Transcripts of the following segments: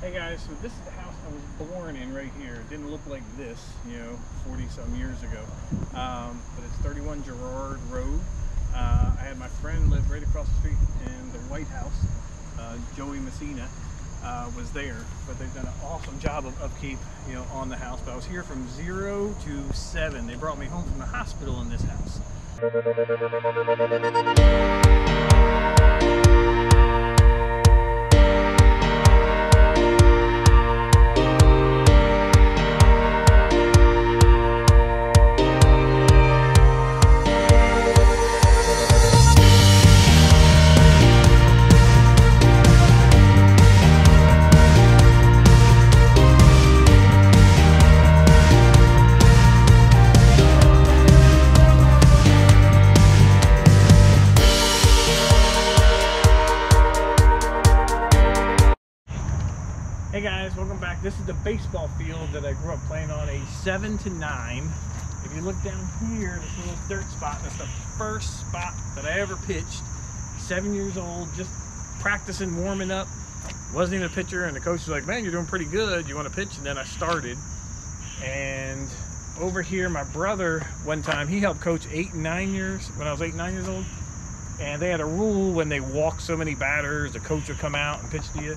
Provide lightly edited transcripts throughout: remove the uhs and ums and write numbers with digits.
Hey guys, so this is the house I was born in right here. It didn't look like this, 40 some years ago. But it's 31 Gerard Road. I had my friend live right across the street in the White House. Joey Messina was there, but they've done an awesome job of upkeep, on the house. But I was here from 0 to 7. They brought me home from the hospital in this house. Hey guys, welcome back. This is the baseball field that I grew up playing on, a 7 to 9. If you look down here, this little dirt spot, that's the first spot that I ever pitched. 7 years old, just practicing, warming up. Wasn't even a pitcher, and the coach was like, man, you're doing pretty good. You want to pitch? And then I started. And over here, my brother, one time, he helped coach 8 and 9 years, when I was 8 and 9 years old. And they had a rule when they walked so many batters, the coach would come out and pitch to you.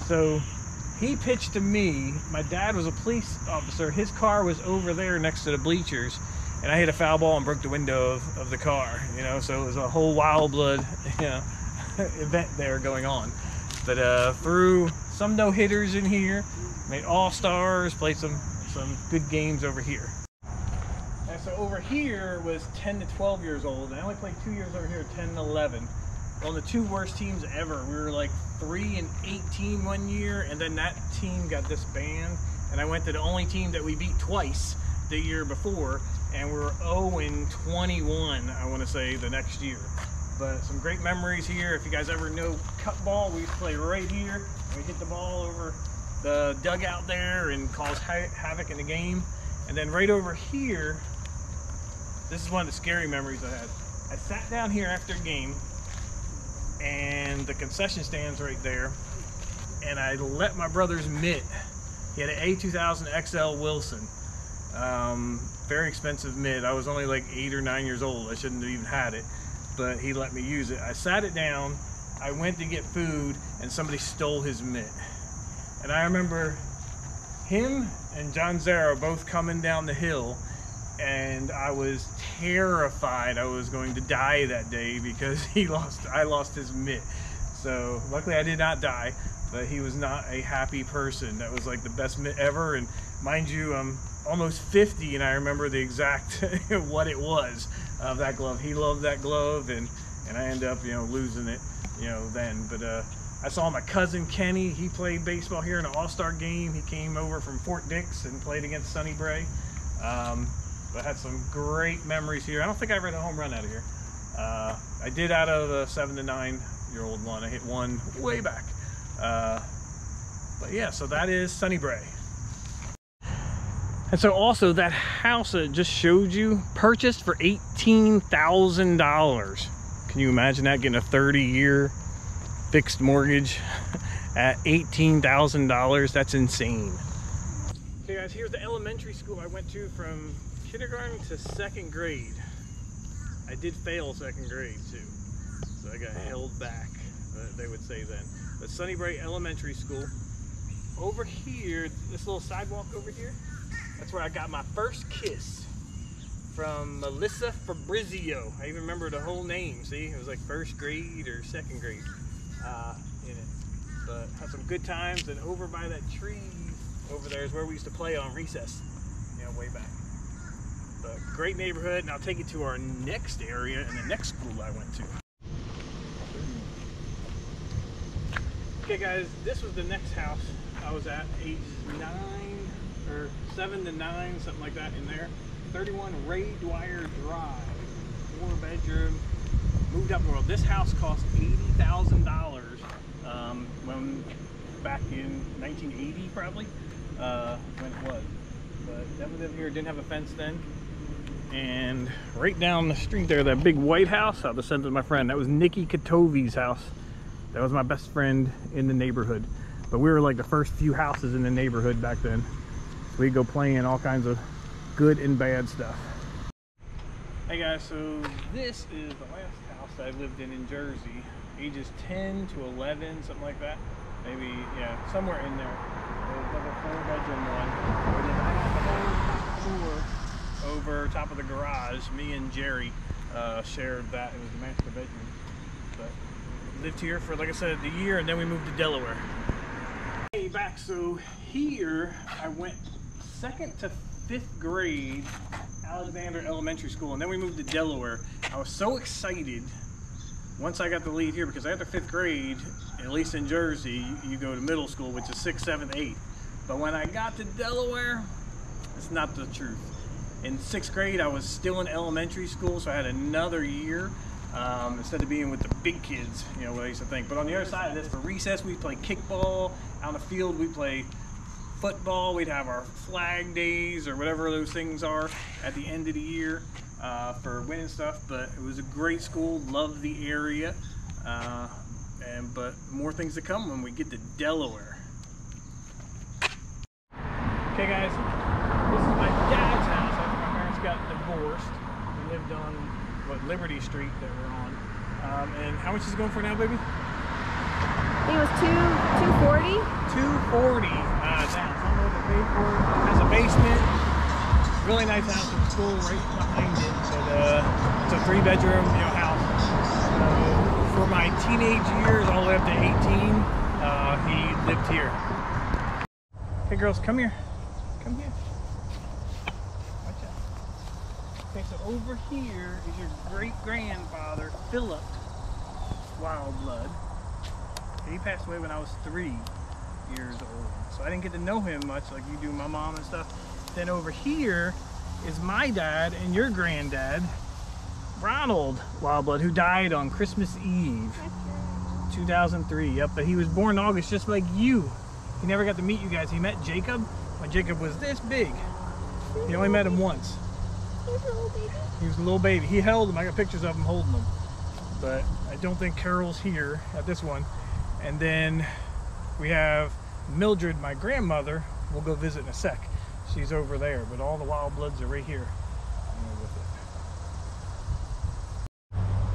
So he pitched to me. My dad was a police officer. His car was over there next to the bleachers, and I hit a foul ball and broke the window of the car, so it was a whole Wildwood, event there going on. But threw some no-hitters in here, made all-stars, played some good games over here. And so over here was 10 to 12 years old, and I only played 2 years over here, 10 and 11. On the 2 worst teams ever. We were like 3 and 18 one year, and then that team got disbanded, and I went to the only team that we beat twice the year before, and we were 0 and 21, I want to say, the next year. But some great memories here. If you guys ever know cut ball, we used to play right here, and we hit the ball over the dugout there and cause havoc in the game. And then right over here, this is one of the scary memories I had. I sat down here after a game, and the concession stand's right there, and I let my brother's mitt. He had an A2000 XL Wilson, very expensive mitt. I was only like 8 or 9 years old. I shouldn't have even had it, but he let me use it. I sat it down, I went to get food, and somebody stole his mitt. And I remember him and John Zara both coming down the hill, and I was terrified I was going to die that day because I lost his mitt. So luckily I did not die, but he was not a happy person. That was like the best mitt ever, and mind you, I'm almost 50 and I remember the exact what it was of that glove. He loved that glove, and I ended up losing it then. But I saw my cousin Kenny. He played baseball here in an all-star game. He came over from Fort Dix and played against Sonny Bray. But I had some great memories here. I don't think I ever had a home run out of here. I did out of the 7 to 9 year old one. I hit one way back. But yeah, so that is Sonny Bray. And so also that house that I just showed you, purchased for $18,000. Can you imagine that, getting a 30-year fixed mortgage at $18,000? That's insane. Okay guys, here's the elementary school I went to from kindergarten to 2nd grade. I did fail 2nd grade too, so I got held back, they would say then. But Sonny Bray Elementary School. Over here, this little sidewalk over here, that's where I got my first kiss from Melissa Fabrizio. I even remember the whole name. See, it was like 1st grade or 2nd grade in it. But had some good times, and over by that tree over there is where we used to play on recess, way back. But great neighborhood, and I'll take you to our next area and the next school I went to. Okay guys, this was the next house I was at, age 9 or 7 to 9, something like that in there. 31 Ray Dwyer Drive, 4-bedroom, moved up north. This house cost $80,000 when back in 1980 probably, when it was. But that was up here, didn't have a fence then. And right down the street there, that big white house, I was sent to my friend. That was Nikki Katovi's house. That was my best friend in the neighborhood. but we were like the first few houses in the neighborhood back then. So we'd go playing all kinds of good and bad stuff. Hey guys, so this is the last house I lived in Jersey. Ages 10 to 11, something like that. Maybe, yeah, somewhere in there. It was like a 4-bedroom one. I had the whole floor over top of the garage. Me and Jerry shared that. It was the master bedroom. But lived here for, like I said, the year, and then we moved to Delaware. Hey, back. So here I went 2nd to 5th grade, Alexander Elementary School, and then we moved to Delaware. I was so excited once I got to leave here, because after 5th grade, at least in Jersey, you go to middle school, which is 6th, 7th, 8th. But when I got to Delaware, it's not the truth. In 6th grade, I was still in elementary school, so I had another year instead of being with the big kids, you know, what I used to think. But on the other side of this, for recess, we play kickball. Out in the field, we play football. We'd have our flag days or whatever those things are at the end of the year for winning stuff. But it was a great school, loved the area, but more things to come when we get to Delaware. Okay guys, this is my dad's house after my parents got divorced. We lived on Liberty Street that we're on. And how much is it going for now, baby? I think it was $240. $240 down. I don't know what they paid for. It has a basement. Really nice house with school right behind it. But it's a 3-bedroom, you know, house. For my teenage years, all the way up to 18, he lived here. Hey girls, come here. Come here. Watch out. Okay, so over here is your great-grandfather, Philip Wildwood. He passed away when I was 3 years old. So I didn't get to know him much like you do my mom and stuff. Then over here is my dad and your granddad, Ronald Wildwood, who died on Christmas Eve, 2003. Yep, but he was born in August just like you. He never got to meet you guys. He met Jacob when Jacob was this big. He only met him once. He was a little baby. He was a little baby. He held him. I got pictures of him holding him. But I don't think Carol's here at this one. And then we have Mildred, my grandmother. We'll go visit in a sec. She's over there, but all the Wildwoods are right here.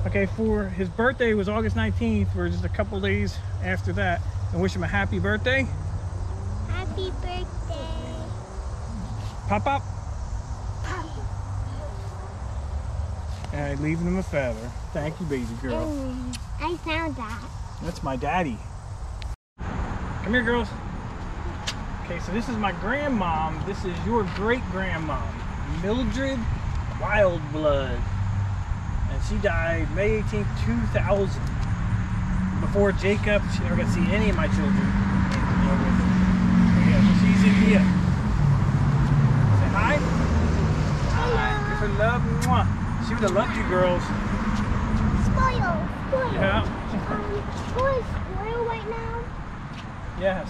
Okay, for his birthday was August 19th. We're just a couple days after that. And wish him a happy birthday. Happy birthday. Pop up. And leaving him a feather. Thank you, baby girl. I found that. That's my daddy. Come here, girls. Okay, so this is my grandmom. This is your great-grandmom, Mildred Wildwood. And she died May 18th, 2000. Before Jacob, she never got to see any of my children. Yeah, so she's in here. Say hi. Hi. Give her love. Mwah. She would have loved you, girls. Spoil. Yeah. Who is spoil right now? Yes.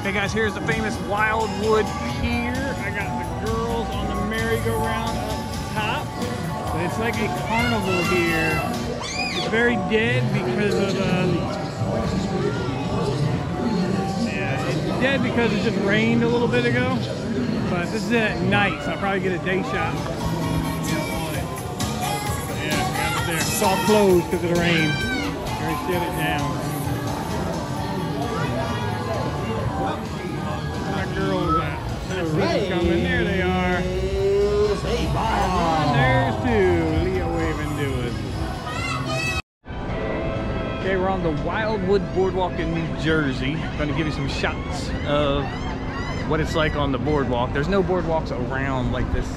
Okay guys, here's the famous Wildwood Pier. I got the girls on the merry-go-round up top. But it's like a carnival here. It's very dead because of yeah, it's dead because it just rained a little bit ago. But this is at night, so I'll probably get a day shot. Yeah, there. It's all closed because of the rain. Very shut it down. Where my girls at? There's coming. There they are. Oh, there's two. Leah waving to us. Okay, we're on the Wildwood Boardwalk in New Jersey. I'm going to give you some shots of what it's like on the boardwalk. There's no boardwalks around like this.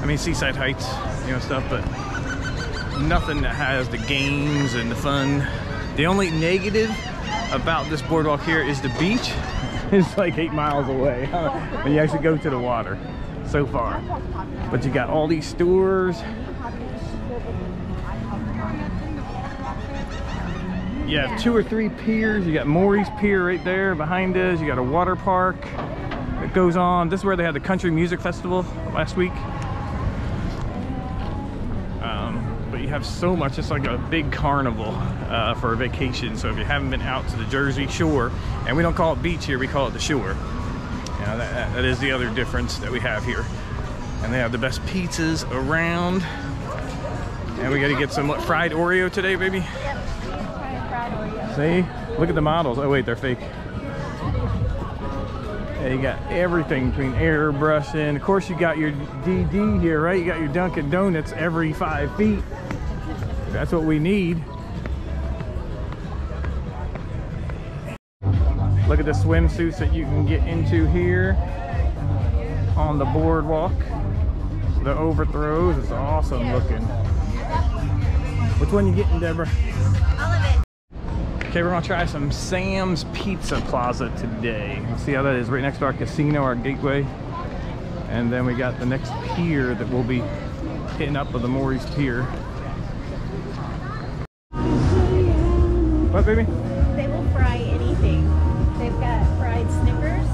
I mean, Seaside Heights, you know, stuff, but nothing that has the games and the fun. The only negative about this boardwalk here is the beach. It's like 8 miles away when you actually go to the water so far. But you got all these stores. You have 2 or 3 piers. You got Maury's Pier right there behind us. You got a water park that goes on. This is where they had the country music festival last week. But you have so much. It's like a big carnival for a vacation. So if you haven't been out to the Jersey Shore, and we don't call it beach here, we call it the shore. You know, that is the other difference that we have here. And they have the best pizzas around. And we got to get some fried Oreo today, baby. Yep. Fried Oreo. See, look at the models. Oh wait, they're fake. Yeah, you got everything between airbrushing. Of course, you got your DD here, right? You got your Dunkin' Donuts every 5 feet. That's what we need. Look at the swimsuits that you can get into here on the boardwalk. The overthrows, it's awesome looking. Which one you getting, Deborah? All of it. Okay, we're gonna try some Sam's Pizza Plaza today. Let's see how that is, right next to our casino, our gateway. And then we got the next pier that we'll be hitting up with the Maury's Pier. What, baby? They will fry anything. They've got fried Snickers,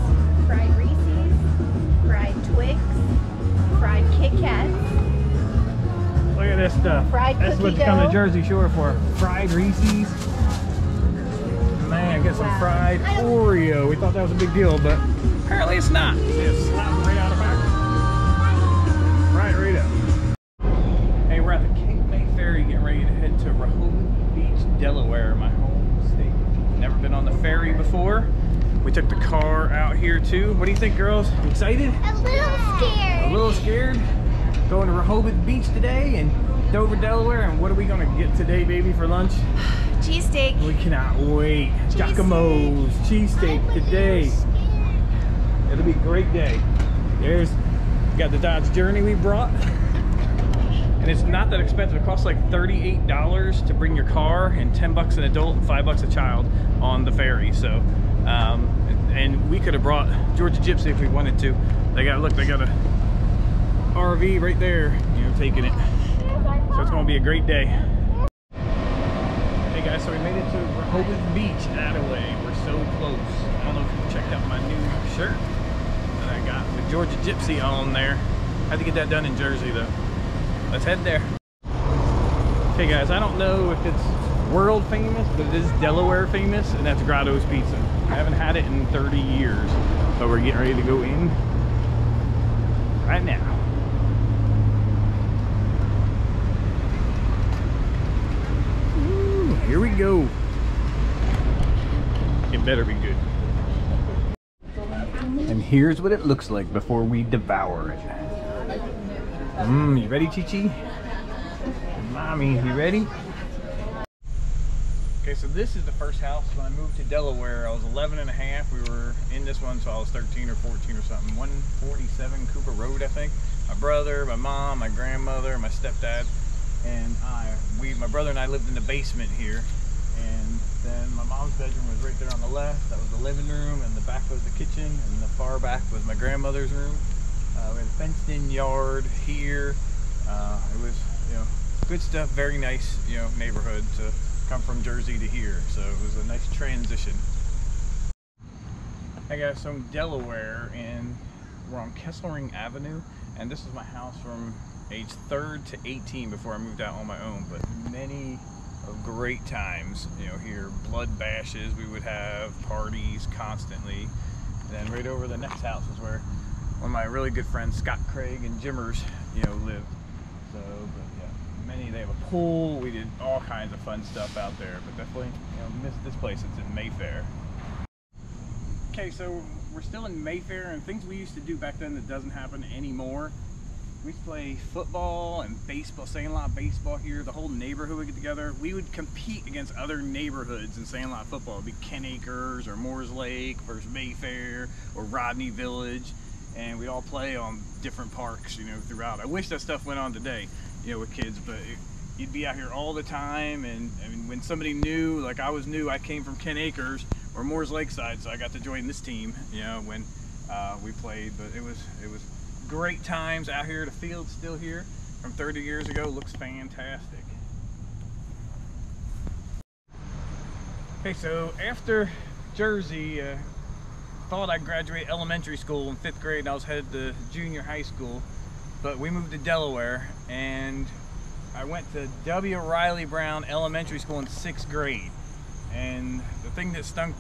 fried Reese's, fried Twix, fried Kit Kats. Look at this stuff. Fried That's what cookie you come to dough. Jersey Shore for. Fried Reese's. Man, get some fried Oreo. We thought that was a big deal, but apparently it's not. It's slapped right out of the back. Right up. Hey, we're at the May Ferry getting ready to head to Rehoboth Beach, Delaware, my home state. Never been on the ferry before. We took the car out here too. What do you think, girls? Excited? A little scared. A little scared? Going to Rehoboth Beach today and Dover, Delaware. And what are we gonna get today, baby, for lunch? Cheesesteak. We cannot wait. Giacomo's cheesesteak today. It'll be a great day. There's, got the Dodge Journey we brought. And it's not that expensive. It costs like $38 to bring your car and $10 an adult and $5 a child on the ferry. So, and we could have brought Georgia Gypsy if we wanted to. They got, look, they got a RV right there, you know, taking it. So it's gonna be a great day. Hey guys, so we made it to Rehoboth Beach, Attaway. We're so close. I don't know if you checked out my new shirt that I got with Georgia Gypsy on there. Had to get that done in Jersey though. Let's head there. Okay guys, I don't know if it's world famous, but it is Delaware famous, and that's Grotto's Pizza. I haven't had it in 30 years, but we're getting ready to go in right now. Ooh, here we go. It better be good. And here's what it looks like before we devour it. You ready, Chi-Chi? Mommy, you ready? Okay, so this is the first house. When I moved to Delaware, I was 11 and a half. We were in this one, so I was 13 or 14 or something. 147 Cooper Road, I think. My brother, my mom, my grandmother, my stepdad, and my brother and I lived in the basement here. And then my mom's bedroom was right there on the left. That was the living room, and the back was the kitchen, and the far back was my grandmother's room. We had a fenced-in yard here. It was, you know, good stuff. Very nice, you know, neighborhood to come from Jersey to here. So it was a nice transition. Hey guys, so I'm in Delaware, and we're on Kesselring Avenue, and this is my house from age 3rd to 18 before I moved out on my own. But many of great times, you know, here, blood bashes, we would have parties constantly. And then right over the next house is where one of my really good friends, Scott Craig and Jimmers, you know, lived. So, but yeah, they have a pool. We did all kinds of fun stuff out there, but definitely, you know, missed this place. It's in Mayfair. Okay, so we're still in Mayfair, and things we used to do back then that doesn't happen anymore. We used to play football and baseball, Sandlot baseball here. The whole neighborhood would get together. We would compete against other neighborhoods in Sandlot football. It'd be Ken Acres or Moores Lake versus Mayfair or Rodney Village. And we all play on different parks, you know, throughout. I wish that stuff went on today, you know, with kids, but you'd be out here all the time. And I mean, when somebody new, like I was new, I came from Ken Acres or Moores Lakeside, so I got to join this team, you know, when we played. But it was great times out here. The field's still here from 30 years ago. Looks fantastic. Okay, so after Jersey, thought I'd graduate elementary school in 5th grade, and I was headed to junior high school, but we moved to Delaware, and I went to W. Riley Brown Elementary School in 6th grade. And the thing that stunk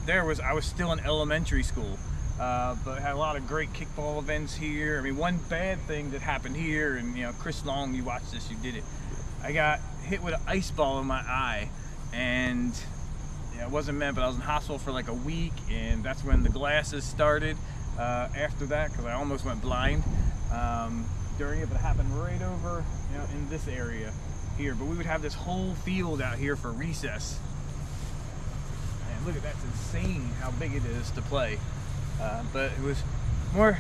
there was I was still in elementary school. But had a lot of great kickball events here. I mean, one bad thing that happened here, and you know, Chris Long, you watched this, you did it. I got hit with an ice ball in my eye, and yeah, it wasn't meant, but I was in hospital for like a week, and that's when the glasses started after that, because I almost went blind during it. But it happened right over, you know, in this area here. But we would have this whole field out here for recess. And look at that's insane how big it is to play. But it was more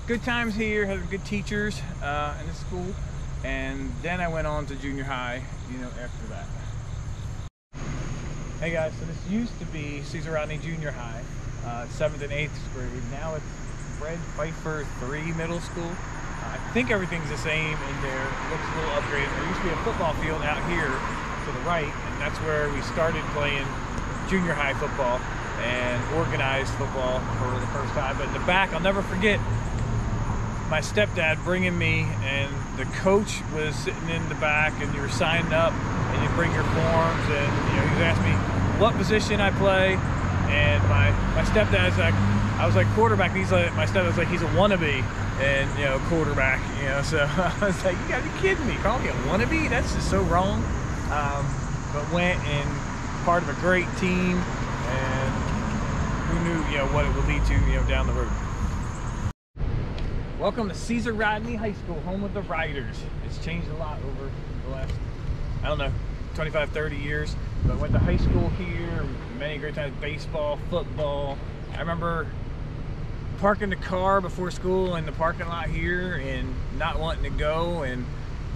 good times here, had good teachers in the school, and then I went on to junior high, you know, after that. Hey guys, so this used to be Cesar Rodney Junior High, 7th and 8th grade. Now it's Fred Pfeiffer 3 Middle School. I think everything's the same in there. It looks a little upgraded. There used to be a football field out here to the right, and that's where we started playing junior high football and organized football for the first time. But in the back, I'll never forget my stepdad bringing me, and the coach was sitting in the back, and you were signing up, and you bring your forms, and you know, he was asking me what position I play, and my stepdad's like, I was like quarterback, and he's like, my stepdad's like, he's a wannabe, and you know, quarterback, you know, so I was like, you gotta be kidding me, call me a wannabe? That's just so wrong. But went and part of a great team, and who knew, you know, what it would lead to, you know, down the road. Welcome to Cesar Rodney High School, home of the Riders. It's changed a lot over the last, I don't know, 25, 30 years. But I went to high school here, many great times, baseball, football. I remember parking the car before school in the parking lot here and not wanting to go, and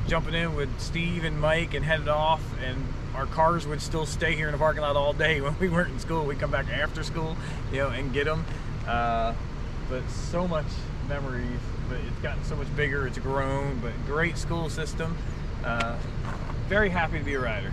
jumping in with Steve and Mike and headed off, and our cars would still stay here in the parking lot all day when we weren't in school. We'd come back after school, you know, and get them. But so much memories, but it's gotten so much bigger, it's grown, but great school system. Very happy to be a Rider.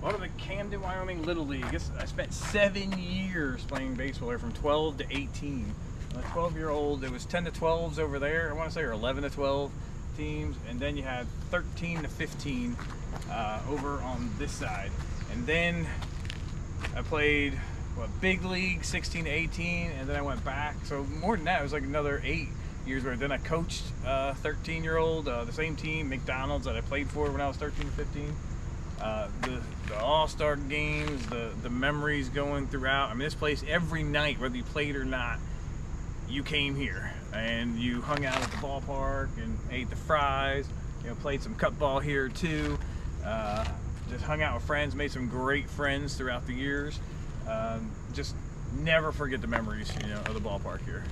Welcome to Camden, Wyoming Little League. I spent 7 years playing baseball here, from 12 to 18. I'm a 12-year-old. It was 10 to 12s over there, I want to say, or 11 to 12 teams, and then you had 13 to 15 over on this side. And then I played big league, 16 to 18, and then I went back. So more than that, it was like another 8 years where then I coached 13-year-old, the same team, McDonald's, that I played for when I was 13 to 15. The all-star games, the memories going throughout. I mean, this place every night, whether you played or not, you came here and you hung out at the ballpark and ate the fries, you know, played some cut ball here too, just hung out with friends, made some great friends throughout the years. Just never forget the memories, you know, of the ballpark here.